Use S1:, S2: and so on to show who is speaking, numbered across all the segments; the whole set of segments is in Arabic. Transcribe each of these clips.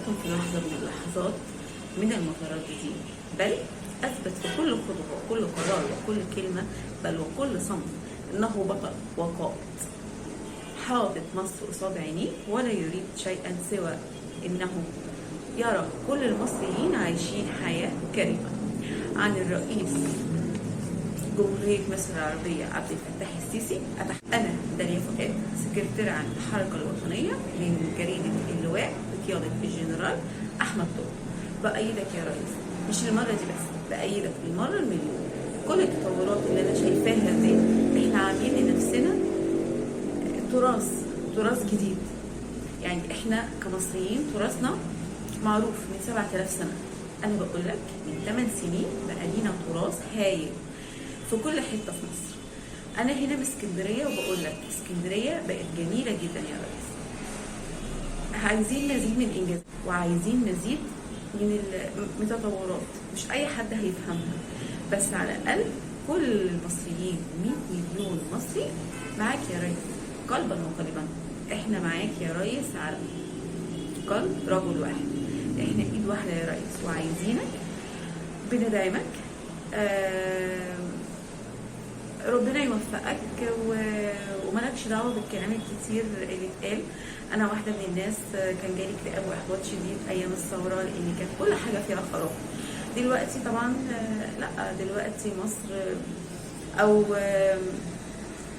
S1: تكن في لحظة من اللحظات من المترددين، بل أثبت في كل خطوة وكل قرار وكل كلمة بل وكل صمت إنه بطل وقائد حاطط مصر قصاد عينيه ولا يريد شيئا سوى إنه يرى كل المصريين عايشين حياة كريمة. عن الرئيس جمهورية مصر العربية عبد الفتاح السيسي، أنا داليا فؤاد، سكرتير عن الحركة الوطنية من جريدة اللواء بقيادة الجنرال أحمد طه. بأيدك يا ريس، مش المرة دي بس، بأيدك المرة المليون. كل التطورات اللي أنا شايفاها دي إحنا عاملين لنفسنا تراث جديد. يعني إحنا كمصريين تراثنا معروف من 7000 سنة. أنا بقول لك من 8 سنين بقى لينا تراث هايل في كل حتة في مصر. أنا هنا من اسكندرية وبقول لك اسكندرية بقت جميلة جدا يا ريس. عايزين مزيد من الإنجاز وعايزين مزيد من التطورات، مش أي حد هيفهمها، بس على الأقل كل المصريين 100 مليون مصري معاك يا ريس قلبا وقالبا. احنا معاك يا ريس على قلب رجل واحد، احنا ايد واحده يا ريس وعايزينك، بندعمك. ربنا يوفقك ومالكش دعوه بالكلام الكتير اللي اتقال. انا واحده من الناس كان جالي اكتئاب واحباط شديد ايام الثوره لان كانت كل حاجه فيها خراب. دلوقتي طبعا لا، دلوقتي مصر او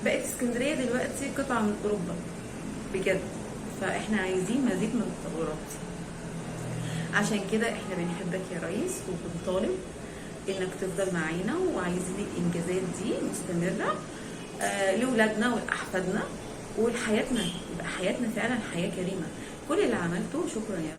S1: بقت اسكندريه دلوقتي قطعه من اوروبا بجد. فاحنا عايزين مزيد من التطورات، عشان كده احنا بنحبك يا ريس وبنطالب انك تفضل معانا، وعايزين الانجازات دي مستمره لاولادنا ولاحفادنا ولحياتنا، يبقى حياتنا فعلا حياه كريمه. كل اللي عملته شكرا يا ريس.